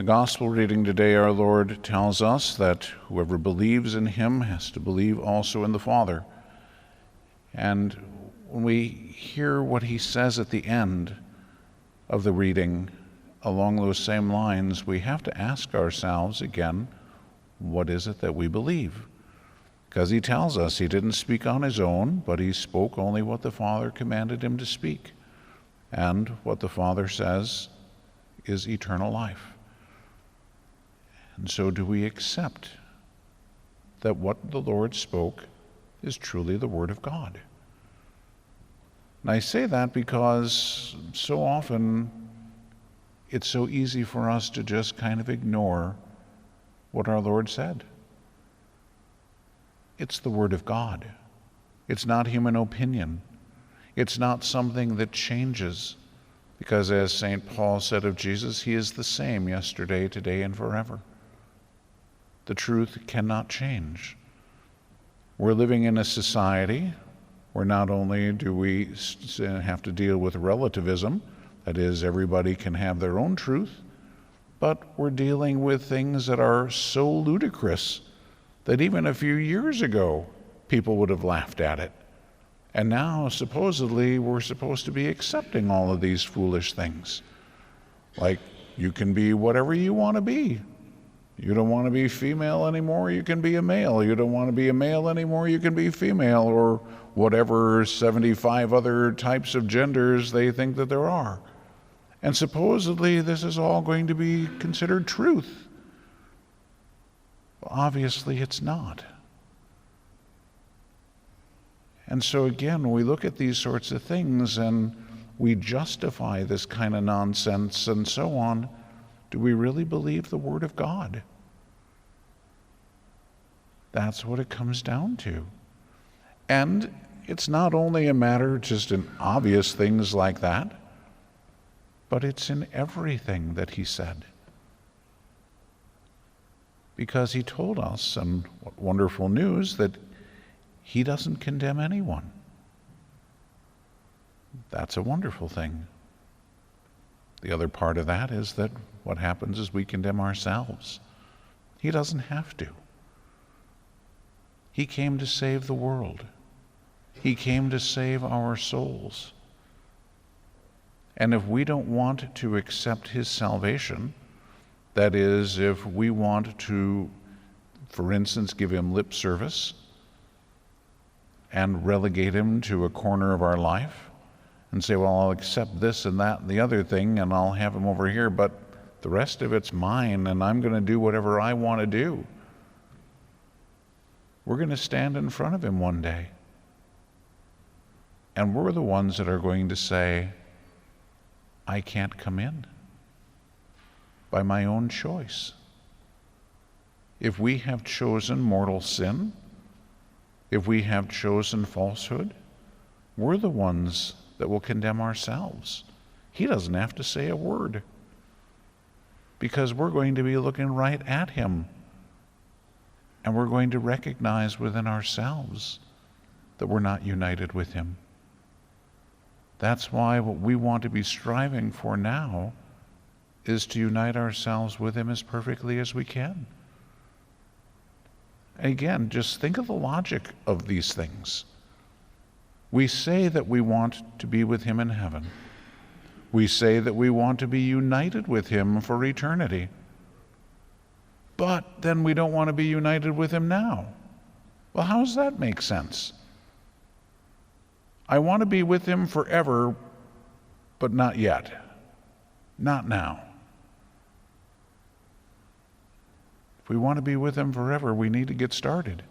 The gospel reading today, our Lord tells us that whoever believes in him has to believe also in the Father. And when we hear what he says at the end of the reading along those same lines, we have to ask ourselves again, what is it that we believe? Because he tells us he didn't speak on his own, but he spoke only what the Father commanded him to speak. And what the Father says is eternal life. And so do we accept that what the Lord spoke is truly the Word of God? And I say that because so often it's so easy for us to just kind of ignore what our Lord said. It's the Word of God. It's not human opinion. It's not something that changes, because as St. Paul said of Jesus, he is the same yesterday, today, and forever. The truth cannot change. We're living in a society where not only do we have to deal with relativism, that is, everybody can have their own truth, but we're dealing with things that are so ludicrous that even a few years ago, people would have laughed at it. And now, supposedly, we're supposed to be accepting all of these foolish things. Like, you can be whatever you want to be. You don't want to be female anymore, you can be a male. You don't want to be a male anymore, you can be female, or whatever 75 other types of genders they think that there are. And supposedly this is all going to be considered truth. Well, obviously it's not. And so again, we look at these sorts of things and we justify this kind of nonsense and so on. Do we really believe the Word of God? That's what it comes down to. And it's not only a matter just in obvious things like that, but it's in everything that he said. Because he told us, and what wonderful news, that he doesn't condemn anyone. That's a wonderful thing. The other part of that is that what happens is we condemn ourselves. He doesn't have to. He came to save the world. He came to save our souls. And if we don't want to accept his salvation, that is, if we want to, for instance, give him lip service and relegate him to a corner of our life and say, well, I'll accept this and that and the other thing and I'll have him over here, but the rest of it's mine and I'm going to do whatever I want to do. We're going to stand in front of him one day. And we're the ones that are going to say, I can't come in by my own choice. If we have chosen mortal sin, if we have chosen falsehood, we're the ones that will condemn ourselves. He doesn't have to say a word, because we're going to be looking right at him, and we're going to recognize within ourselves that we're not united with him. That's why what we want to be striving for now is to unite ourselves with him as perfectly as we can. Again, just think of the logic of these things. We say that we want to be with him in heaven. We say that we want to be united with him for eternity. But then we don't want to be united with him now. Well, how does that make sense? I want to be with him forever, but not yet. Not now. If we want to be with him forever, we need to get started.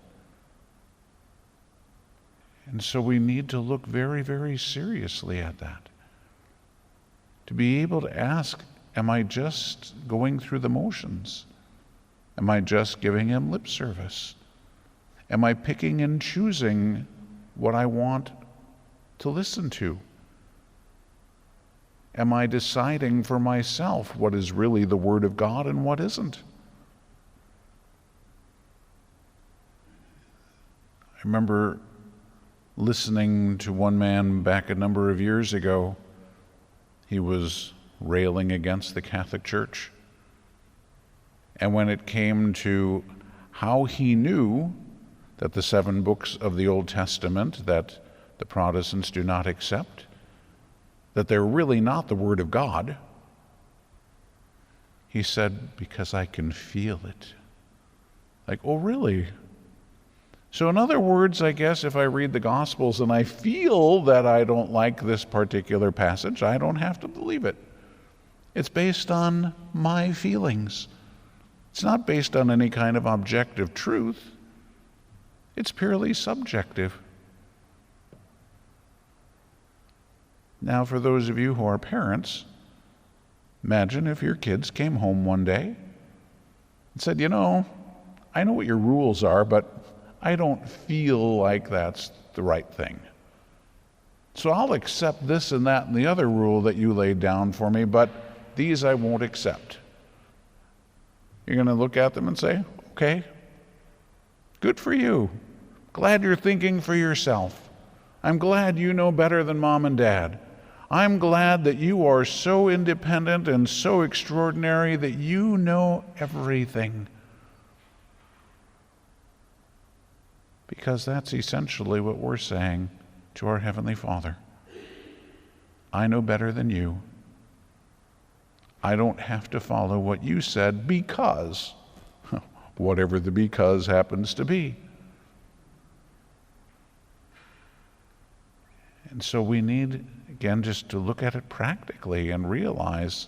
And so we need to look very, very seriously at that. To be able to ask, am I just going through the motions? Am I just giving him lip service? Am I picking and choosing what I want to listen to? Am I deciding for myself what is really the Word of God and what isn't? I remember listening to one man back a number of years ago. He was railing against the Catholic Church. And when it came to how he knew that the 7 books of the Old Testament that the Protestants do not accept, that they're really not the Word of God, he said, because I can feel it. Like, oh, really? So in other words, I guess if I read the Gospels and I feel that I don't like this particular passage, I don't have to believe it. It's based on my feelings. It's not based on any kind of objective truth. It's purely subjective. Now, for those of you who are parents, imagine if your kids came home one day and said, I know what your rules are, but I don't feel like that's the right thing. So I'll accept this and that and the other rule that you laid down for me, but these I won't accept. You're going to look at them and say, okay, good for you. Glad you're thinking for yourself. I'm glad you know better than mom and dad. I'm glad that you are so independent and so extraordinary that you know everything. Because that's essentially what we're saying to our Heavenly Father. I know better than you. I don't have to follow what you said because, whatever the because happens to be. And so we need, again, just to look at it practically and realize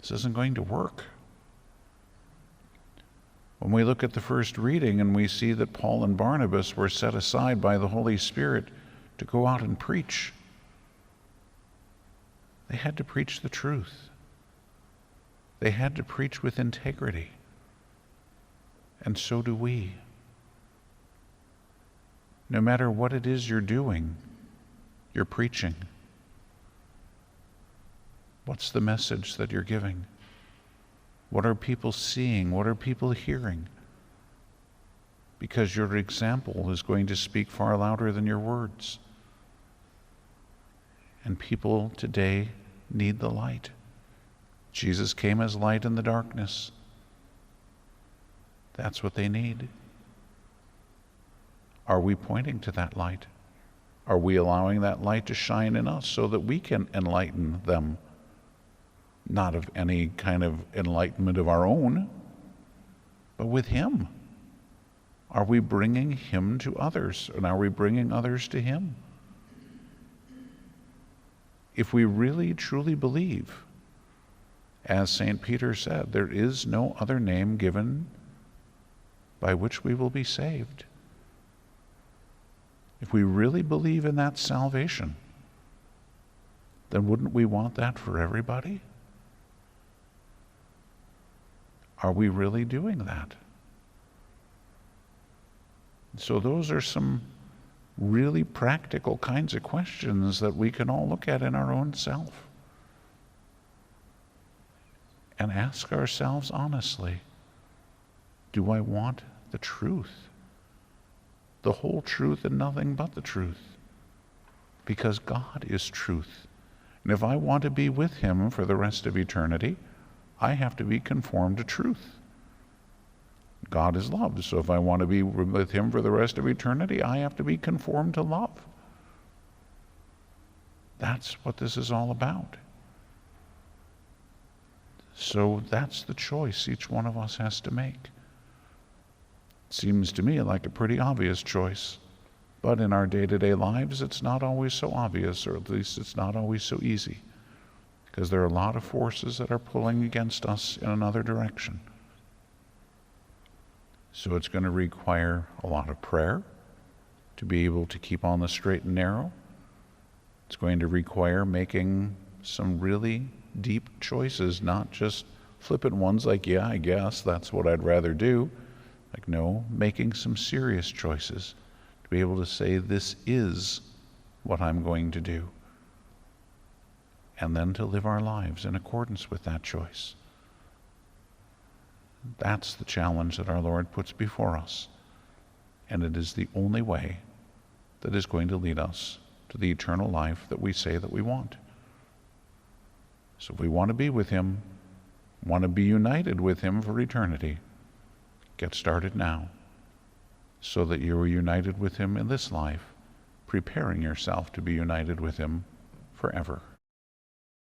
this isn't going to work. When we look at the first reading and we see that Paul and Barnabas were set aside by the Holy Spirit to go out and preach, they had to preach the truth. They had to preach with integrity. And so do we. No matter what it is you're doing, you're preaching. What's the message that you're giving? What are people seeing? What are people hearing? Because your example is going to speak far louder than your words. And people today need the light. Jesus came as light in the darkness. That's what they need. Are we pointing to that light? Are we allowing that light to shine in us so that we can enlighten them? Not of any kind of enlightenment of our own, but with Him. Are we bringing Him to others, and are we bringing others to Him? If we really truly believe, as St. Peter said, there is no other name given by which we will be saved. If we really believe in that salvation, then wouldn't we want that for everybody? Are we really doing that? So those are some really practical kinds of questions that we can all look at in our own self and ask ourselves honestly, do I want the truth? The whole truth and nothing but the truth? Because God is truth. And if I want to be with Him for the rest of eternity, I have to be conformed to truth. God is love, so if I want to be with Him for the rest of eternity, I have to be conformed to love. That's what this is all about. So that's the choice each one of us has to make. It seems to me like a pretty obvious choice, but in our day-to-day lives, it's not always so obvious, or at least it's not always so easy, because there are a lot of forces that are pulling against us in another direction. So it's going to require a lot of prayer to be able to keep on the straight and narrow. It's going to require making some really deep choices, not just flippant ones like, yeah, I guess that's what I'd rather do. Like, no, making some serious choices to be able to say, this is what I'm going to do. And then to live our lives in accordance with that choice. That's the challenge that our Lord puts before us. And it is the only way that is going to lead us to the eternal life that we say that we want. So if we want to be with Him, want to be united with him for eternity, get started now so that you are united with him in this life, preparing yourself to be united with him forever.